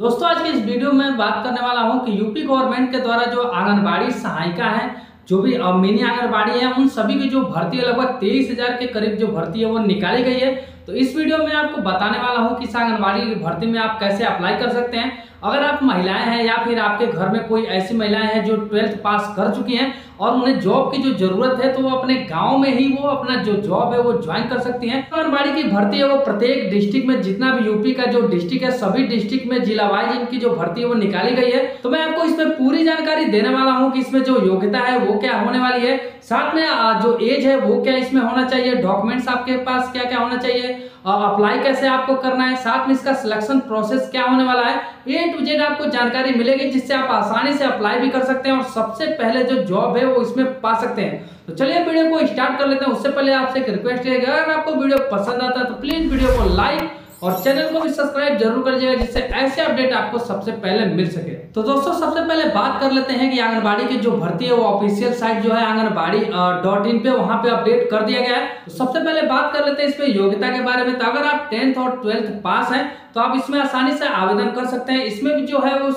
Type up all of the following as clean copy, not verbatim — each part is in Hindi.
दोस्तों आज की इस वीडियो में बात करने वाला हूं कि यूपी गवर्नमेंट के द्वारा जो आंगनबाड़ी सहायिका है, जो भी मिनी आंगनबाड़ी है, उन सभी की जो भर्ती है लगभग 23,000 के करीब जो भर्ती है वो निकाली गई है। तो इस वीडियो में आपको बताने वाला हूं कि इस आंगनबाड़ी की भर्ती में आप कैसे अप्लाई कर सकते हैं। अगर आप महिलाएं हैं या फिर आपके घर में कोई ऐसी महिलाएं हैं जो 12th पास कर चुकी हैं और उन्हें जॉब की जो जरूरत है, तो वो अपने गांव में ही वो अपना जो जॉब है वो ज्वाइन कर सकती हैं। आंगनबाड़ी की भर्ती है वो प्रत्येक डिस्ट्रिक्ट में, जितना भी यूपी का जो डिस्ट्रिक्ट है, सभी डिस्ट्रिक्ट में जिला वाइज इनकी जो भर्ती है वो निकाली गई है। तो मैं आपको इसमें पूरी जानकारी देने वाला हूँ कि इसमें जो योग्यता है वो क्या होने वाली है, साथ में जो एज है वो क्या इसमें होना चाहिए, डॉक्यूमेंट्स आपके पास क्या क्या होना चाहिए, अप्लाई कैसे आपको करना है, साथ में इसका सिलेक्शन प्रोसेस क्या होने वाला है, A to Z आपको जानकारी मिलेगी जिससे आप आसानी से अप्लाई भी कर सकते हैं और सबसे पहले जो जॉब है वो इसमें पा सकते हैं। तो चलिए वीडियो को स्टार्ट कर लेते हैं। उससे पहले आपसे एक रिक्वेस्ट है, अगर आपको वीडियो पसंद आता है तो प्लीज वीडियो को लाइक और चैनल को भी सब्सक्राइब जरूर कर लीजिएगा, जिससे ऐसे अपडेट आपको सबसे पहले मिल सके। तो दोस्तों सबसे पहले बात कर लेते हैं कि आंगनबाड़ी की जो भर्ती है वो ऑफिशियल साइट जो है आंगनबाड़ी.in पे वहां पे अपडेट कर दिया गया है। तो सबसे पहले बात कर लेते हैं इसमें योग्यता के बारे में। तो अगर आप 10th और 12th पास हैं तो आप इसमें आसानी से आवेदन कर सकते हैं। इसमें भी जो है वो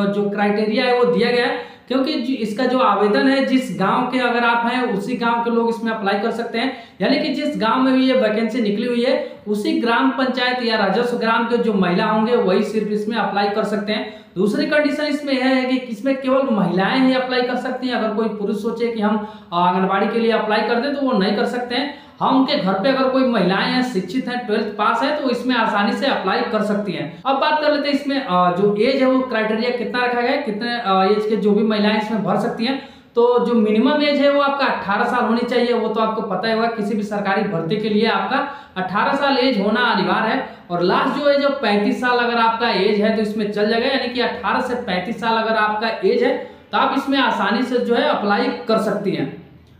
जो क्राइटेरिया है वो दिया गया है, क्योंकि इसका जो आवेदन है जिस गांव के अगर आप हैं उसी गांव के लोग इसमें अप्लाई कर सकते हैं, यानी कि जिस गांव में भी ये वैकेंसी निकली हुई है उसी ग्राम पंचायत या राजस्व ग्राम के जो महिला होंगे वही सिर्फ इसमें अप्लाई कर सकते हैं। दूसरी कंडीशन इसमें यह है कि इसमें केवल महिलाएं ही अप्लाई कर सकती हैं। अगर कोई पुरुष सोचे कि हम आंगनबाड़ी के लिए अप्लाई कर दें तो वो नहीं कर सकते हैं। हाँ, उनके घर पे अगर कोई महिलाएं हैं, शिक्षित हैं, 12th पास है तो इसमें आसानी से अप्लाई कर सकती हैं। अब बात कर लेते हैं इसमें जो एज है वो क्राइटेरिया कितना रखा गया है, कितने एज के जो भी महिलाएं इसमें भर सकती हैं। तो जो मिनिमम एज है वो आपका 18 साल होनी चाहिए। वो तो आपको पता ही होगा, किसी भी सरकारी भर्ती के लिए आपका 18 साल एज होना अनिवार्य है। और लास्ट जो है जो 35 साल अगर आपका एज है तो इसमें चल जाएगा, यानी कि 18 से 35 साल अगर आपका एज है तो आप इसमें आसानी से जो है अप्लाई कर सकती हैं।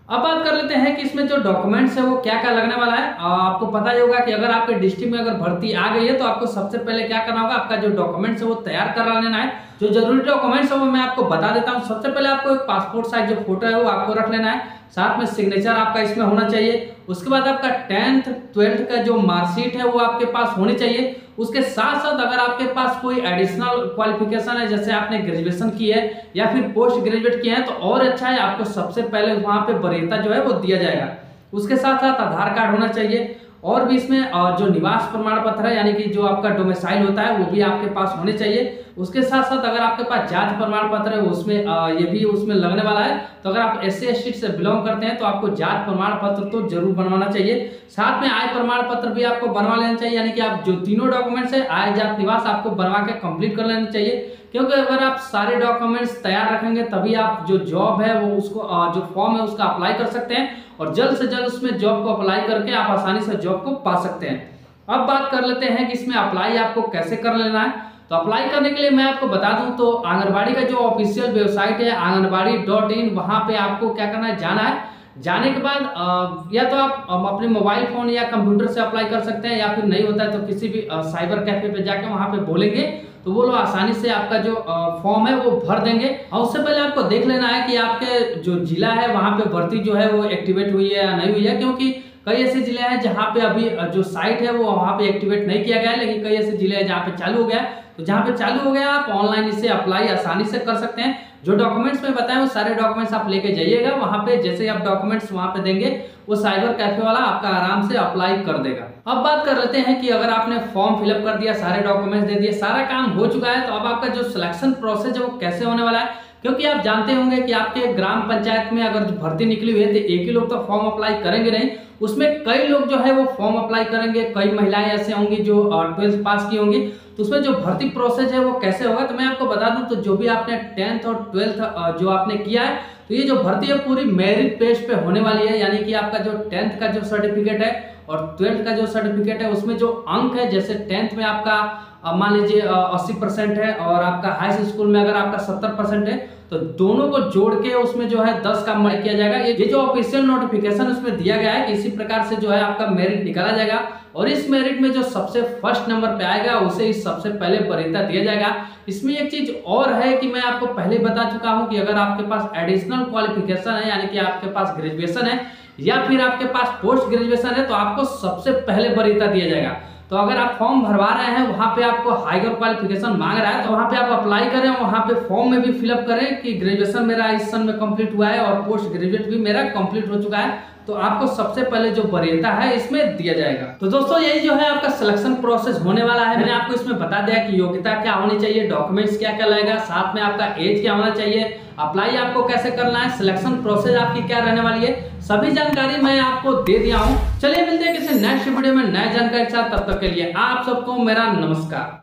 अब बात कर लेते हैं कि इसमें जो डॉक्यूमेंट्स है वो क्या क्या लगने वाला है। आपको पता ही होगा कि अगर आपके डिस्ट्रिक्ट में अगर भर्ती आ गई है तो आपको सबसे पहले क्या करना होगा, आपका जो डॉक्यूमेंट्स है वो तैयार करा लेना है। जो जरूरी डॉक्यूमेंट्स है वो मैं आपको बता देता हूँ। सबसे पहले आपको एक पासपोर्ट साइज जो फोटो है वो आपको रख लेना है, साथ में सिग्नेचर आपका इसमें होना चाहिए। उसके बाद आपका 10th 12th का जो मार्कशीट है वो आपके पास होनी चाहिए। उसके साथ साथ अगर आपके पास कोई एडिशनल क्वालिफिकेशन है, जैसे आपने ग्रेजुएशन की है या फिर पोस्ट ग्रेजुएट किया है तो और अच्छा है, आपको सबसे पहले वहां पे वरीयता जो है वो दिया जाएगा। उसके साथ साथ आधार कार्ड होना चाहिए और भी इसमें जो निवास प्रमाण पत्र है, यानी कि जो आपका डोमिसाइल होता है वो भी आपके पास होने चाहिए। उसके साथ साथ अगर आपके पास जाति प्रमाण पत्र है उसमें ये भी उसमें लगने वाला है। तो अगर आप SC ST से बिलोंग करते हैं तो आपको जाति प्रमाण पत्र तो जरूर बनवाना चाहिए। साथ में आय प्रमाण पत्र भी आपको बनवा लेना चाहिए, यानी कि आप जो तीनों डॉक्यूमेंट्स है आय जाति निवास आपको बनवा के कंप्लीट कर लेना चाहिए। क्योंकि अगर आप सारे डॉक्यूमेंट्स तैयार रखेंगे तभी आप जो जॉब है वो उसको जो फॉर्म है उसका अप्लाई कर सकते हैं और जल्द से जल्द उसमें जॉब को अप्लाई करके आप आसानी से जॉब को पा सकते हैं। अब बात कर लेते हैं कि इसमें अप्लाई आपको कैसे कर लेना है। तो अप्लाई करने के लिए मैं आपको बता दूं तो आंगनबाड़ी का जो ऑफिशियल वेबसाइट है आंगनबाड़ी.in, वहां पे आपको क्या करना है, जाना है। जाने के बाद या तो आप अपने मोबाइल फोन या कंप्यूटर से अप्लाई कर सकते हैं, या फिर नहीं होता है तो किसी भी साइबर कैफे पे जाके वहां पे बोलेंगे तो वो लोग आसानी से आपका जो फॉर्म है वो भर देंगे। और उससे पहले आपको देख लेना है कि आपके जो जिला है वहां पे भर्ती जो है वो एक्टिवेट हुई है या नहीं हुई है, क्योंकि कई ऐसे जिले हैं जहां पे अभी जो साइट है वो वहां पे एक्टिवेट नहीं किया गया है, लेकिन कई ऐसे जिले हैं जहां पे चालू हो गया है। तो जहां पे चालू हो गया आप ऑनलाइन इसे अप्लाई आसानी से कर सकते हैं। जो डॉक्यूमेंट्स में बताएं वो सारे डॉक्यूमेंट्स आप लेके जाइएगा। वहां पे जैसे आप डॉक्यूमेंट्स वहां पे देंगे वो साइबर कैफे वाला आपका आराम से अप्लाई कर देगा। अब बात कर लेते हैं कि अगर आपने फॉर्म फिलअप कर दिया, सारे डॉक्यूमेंट्स दे दिए, सारा काम हो चुका है, तो अब आपका जो सिलेक्शन प्रोसेस है वो कैसे होने वाला है। क्योंकि आप जानते होंगे कि आपके ग्राम पंचायत में अगर भर्ती निकली हुई है तो एक ही लोग तो फॉर्म अप्लाई करेंगे नहीं, उसमें कई लोग जो है वो फॉर्म अप्लाई करेंगे। कई महिलाएं ऐसे होंगी जो 12th पास की होंगी, तो उसमें जो भर्ती प्रोसेस है वो कैसे होगा तो मैं आपको बता दूं। तो जो भी आपने 10th और 12th जो आपने किया है तो ये जो भर्ती है पूरी मेरिट बेस पे होने वाली है, यानी कि आपका जो 10th का जो सर्टिफिकेट है और 12th का जो सर्टिफिकेट है उसमें जो अंक है, जैसे 10th में आपका मान लीजिए 80% है और आपका हाई स्कूल में अगर आपका 70% है तो दोनों को जोड़ के उसमें जो है 10 का मर्ज किया जाएगा। ये जो ऑफिशियल नोटिफिकेशन उसमें दिया गया है कि इसी प्रकार से जो है आपका मेरिट निकाला जाएगा और इस मेरिट में जो सबसे फर्स्ट नंबर पे आएगा उसे ही सबसे पहले वरीयता दिया जाएगा। इसमें एक चीज और है कि मैं आपको पहले बता चुका हूं कि अगर आपके पास एडिशनल क्वालिफिकेशन है, यानी कि आपके पास ग्रेजुएशन है या फिर आपके पास पोस्ट ग्रेजुएशन है, तो आपको सबसे पहले वरीयता दिया जाएगा। तो अगर आप फॉर्म भरवा रहे हैं, वहाँ पे आपको हायर क्वालिफिकेशन मांग रहा है, तो वहाँ पे आप अप्लाई करें, वहाँ पे फॉर्म में भी फिलअप करें कि ग्रेजुएशन मेरा इस सन में कंप्लीट हुआ है और पोस्ट ग्रेजुएट भी मेरा कंप्लीट हो चुका है, तो आपको सबसे पहले जो वरीयता है इसमें दिया जाएगा। तो दोस्तों यही जो है आपका सिलेक्शन प्रोसेस होने वाला है। मैंने आपको इसमें बता दिया कि योग्यता क्या होनी चाहिए, डॉक्यूमेंट्स क्या क्या लगेगा, साथ में आपका एज क्या होना चाहिए, अप्लाई आपको कैसे करना है, सिलेक्शन प्रोसेस आपकी क्या रहने वाली है, सभी जानकारी मैं आपको दे दिया हूँ। चलिए मिलते हैं किसी नेक्स्ट वीडियो में नए जानकारी के साथ, तब तक के लिए आप सबको मेरा नमस्कार।